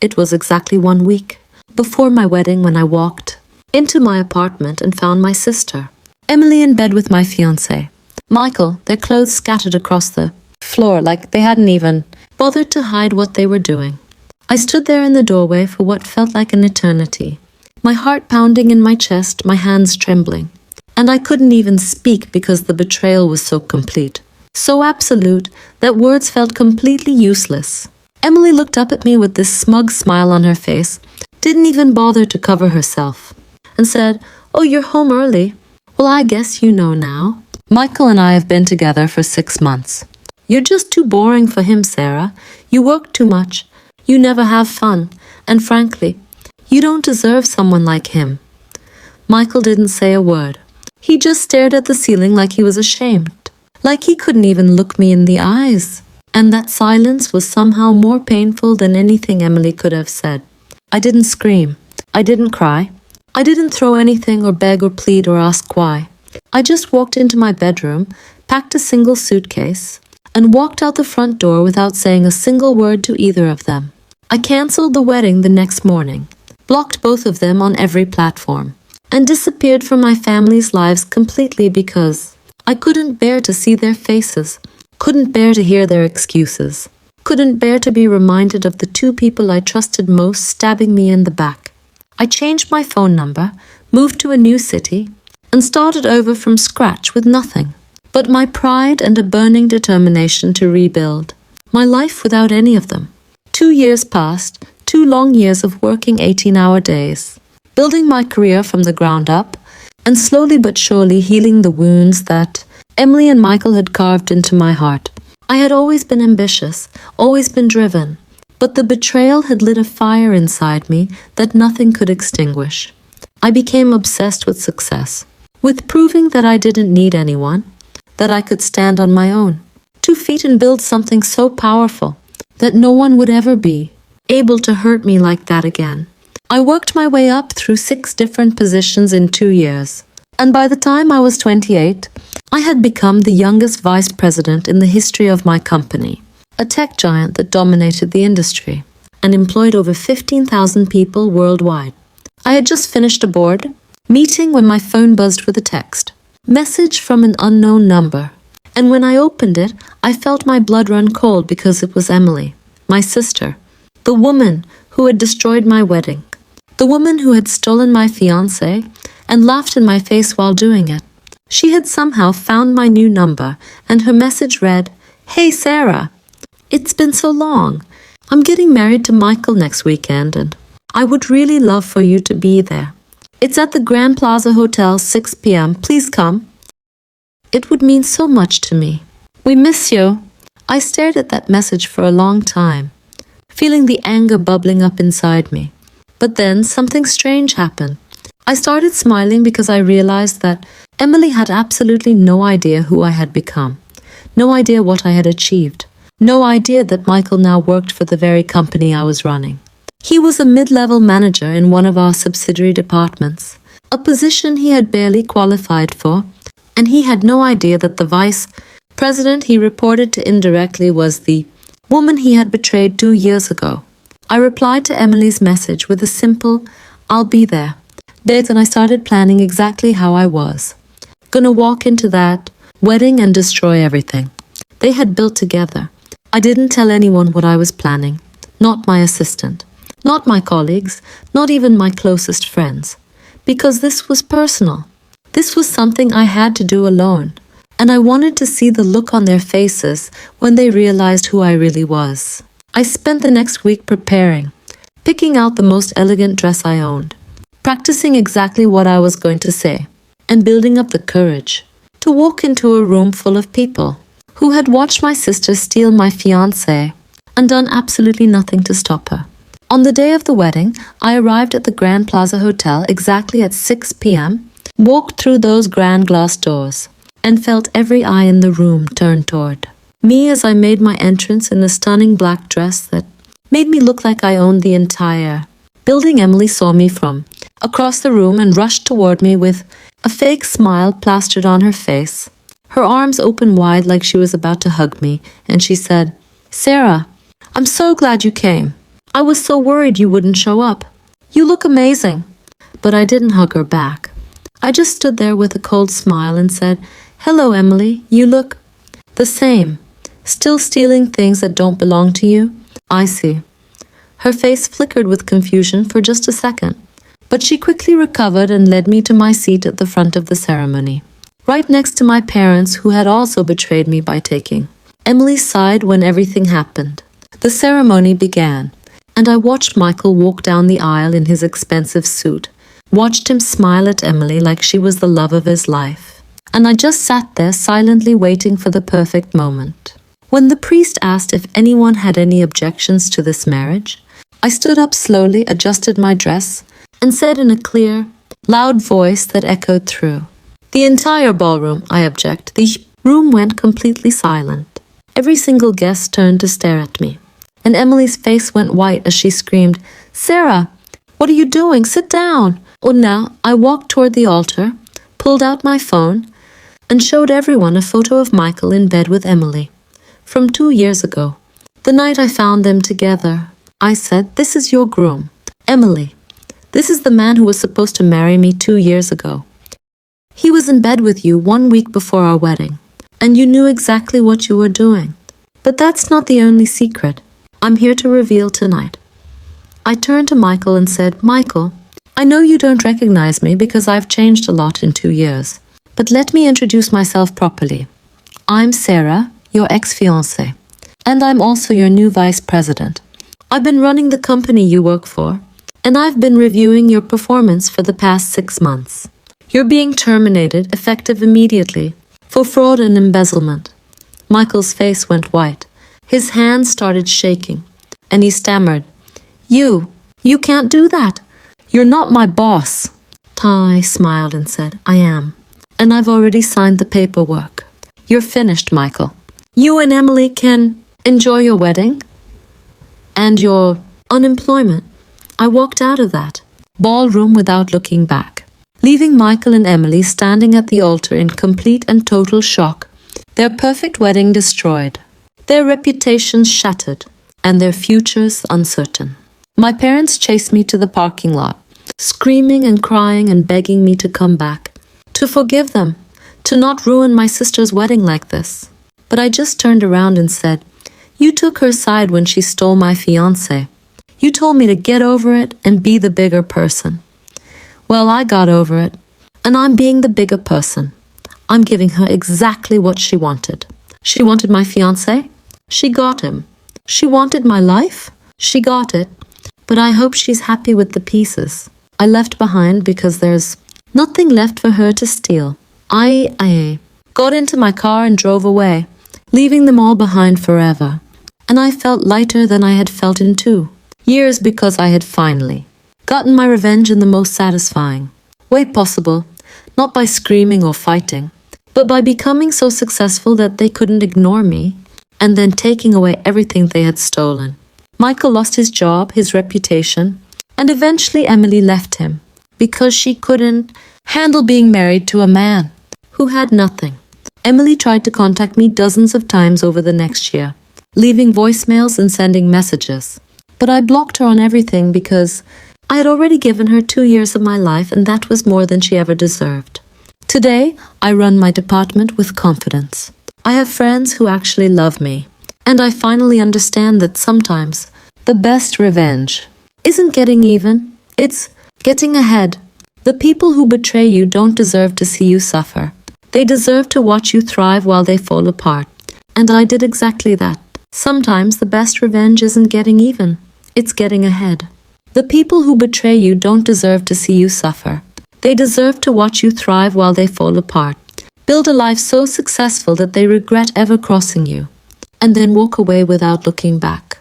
It was exactly 1 week before my wedding when I walked into my apartment and found my sister, Emily, in bed with my fiancé, Michael, their clothes scattered across the floor like they hadn't even bothered to hide what they were doing. I stood there in the doorway for what felt like an eternity, my heart pounding in my chest, my hands trembling. And I couldn't even speak because the betrayal was so complete, so absolute, that words felt completely useless. Emily looked up at me with this smug smile on her face, didn't even bother to cover herself, and said, "Oh, you're home early. Well, I guess you know now. Michael and I have been together for 6 months. You're just too boring for him, Sarah. You work too much. You never have fun. And frankly, you don't deserve someone like him." Michael didn't say a word. He just stared at the ceiling like he was ashamed, like he couldn't even look me in the eyes. And that silence was somehow more painful than anything Emily could have said. I didn't scream. I didn't cry. I didn't throw anything or beg or plead or ask why. I just walked into my bedroom, packed a single suitcase, and walked out the front door without saying a single word to either of them. I cancelled the wedding the next morning, blocked both of them on every platform, and disappeared from my family's lives completely because I couldn't bear to see their faces, couldn't bear to hear their excuses, couldn't bear to be reminded of the 2 people I trusted most stabbing me in the back. I changed my phone number, moved to a new city, and started over from scratch with nothing but my pride and a burning determination to rebuild my life without any of them. 2 years passed, 2 long years of working 18-hour days, building my career from the ground up, and slowly but surely healing the wounds that Emily and Michael had carved into my heart. I had always been ambitious, always been driven, but the betrayal had lit a fire inside me that nothing could extinguish. I became obsessed with success, with proving that I didn't need anyone, that I could stand on my own, 2 feet, and build something so powerful that no one would ever be able to hurt me like that again. I worked my way up through 6 different positions in 2 years, and by the time I was 28, I had become the youngest vice president in the history of my company, a tech giant that dominated the industry and employed over 15,000 people worldwide. I had just finished a board meeting when my phone buzzed with a text message from an unknown number, and when I opened it, I felt my blood run cold because it was Emily, my sister, the woman who had destroyed my wedding, the woman who had stolen my fiancé and laughed in my face while doing it. She had somehow found my new number, and her message read, "Hey Sarah, it's been so long. I'm getting married to Michael next weekend, and I would really love for you to be there. It's at the Grand Plaza Hotel, 6 p.m. Please come. It would mean so much to me. We miss you." I stared at that message for a long time, feeling the anger bubbling up inside me. But then something strange happened. I started smiling because I realized that Emily had absolutely no idea who I had become, no idea what I had achieved, no idea that Michael now worked for the very company I was running. He was a mid-level manager in one of our subsidiary departments, a position he had barely qualified for, and he had no idea that the vice president he reported to indirectly was the woman he had betrayed 2 years ago. I replied to Emily's message with a simple, "I'll be there," date, and I started planning exactly how I was gonna walk into that wedding and destroy everything they had built together. I didn't tell anyone what I was planning, not my assistant, not my colleagues, not even my closest friends, because this was personal. This was something I had to do alone, and I wanted to see the look on their faces when they realized who I really was. I spent the next week preparing, picking out the most elegant dress I owned, practicing exactly what I was going to say, and building up the courage to walk into a room full of people who had watched my sister steal my fiancé and done absolutely nothing to stop her. On the day of the wedding, I arrived at the Grand Plaza Hotel exactly at 6 p.m., walked through those grand glass doors, and felt every eye in the room turn toward me as I made my entrance in a stunning black dress that made me look like I owned the entire building. Emily saw me from across the room and rushed toward me with a fake smile plastered on her face, her arms open wide like she was about to hug me, and she said, "Sarah, I'm so glad you came. I was so worried you wouldn't show up. You look amazing." But I didn't hug her back. I just stood there with a cold smile and said, "Hello, Emily. You look the same. Still stealing things that don't belong to you? I see." Her face flickered with confusion for just a second, but she quickly recovered and led me to my seat at the front of the ceremony, right next to my parents who had also betrayed me by taking. Emily sighed when everything happened. The ceremony began, and I watched Michael walk down the aisle in his expensive suit, watched him smile at Emily like she was the love of his life, and I just sat there silently waiting for the perfect moment. When the priest asked if anyone had any objections to this marriage, I stood up slowly, adjusted my dress, and said in a clear, loud voice that echoed through the entire ballroom, "I object." The room went completely silent. Every single guest turned to stare at me, and Emily's face went white as she screamed, "Sarah, what are you doing? Sit down." Now I walked toward the altar, pulled out my phone, and showed everyone a photo of Michael in bed with Emily from 2 years ago. The night I found them together, I said, "This is your groom, Emily. This is the man who was supposed to marry me 2 years ago. He was in bed with you 1 week before our wedding, and you knew exactly what you were doing. But that's not the only secret I'm here to reveal tonight." I turned to Michael and said, "Michael, I know you don't recognize me because I've changed a lot in 2 years, but let me introduce myself properly. I'm Sarah, your ex-fiancé, and I'm also your new vice president. I've been running the company you work for, and I've been reviewing your performance for the past 6 months. You're being terminated, effective immediately, for fraud and embezzlement." Michael's face went white. His hands started shaking, and he stammered, You can't do that. You're not my boss." I smiled and said, "I am, and I've already signed the paperwork. You're finished, Michael. You and Emily can enjoy your wedding and your unemployment." I walked out of that ballroom without looking back, leaving Michael and Emily standing at the altar in complete and total shock, their perfect wedding destroyed, their reputations shattered, and their futures uncertain. My parents chased me to the parking lot, screaming and crying and begging me to come back, to forgive them, to not ruin my sister's wedding like this. But I just turned around and said, "You took her side when she stole my fiancé. You told me to get over it and be the bigger person. Well, I got over it, and I'm being the bigger person. I'm giving her exactly what she wanted. She wanted my fiancé? She got him. She wanted my life? She got it. But I hope she's happy with the pieces I left behind because there's nothing left for her to steal." I got into my car and drove away, leaving them all behind forever. And I felt lighter than I had felt in 2 years because I had finally gotten my revenge in the most satisfying way possible, not by screaming or fighting, but by becoming so successful that they couldn't ignore me and then taking away everything they had stolen. Michael lost his job, his reputation, and eventually Emily left him because she couldn't handle being married to a man who had nothing. Emily tried to contact me dozens of times over the next year, leaving voicemails and sending messages. But I blocked her on everything because I had already given her 2 years of my life, and that was more than she ever deserved. Today, I run my department with confidence. I have friends who actually love me, and I finally understand that sometimes the best revenge isn't getting even, it's getting ahead. The people who betray you don't deserve to see you suffer. They deserve to watch you thrive while they fall apart. And I did exactly that. Sometimes the best revenge isn't getting even, it's getting ahead. The people who betray you don't deserve to see you suffer. They deserve to watch you thrive while they fall apart. Build a life so successful that they regret ever crossing you, and then walk away without looking back.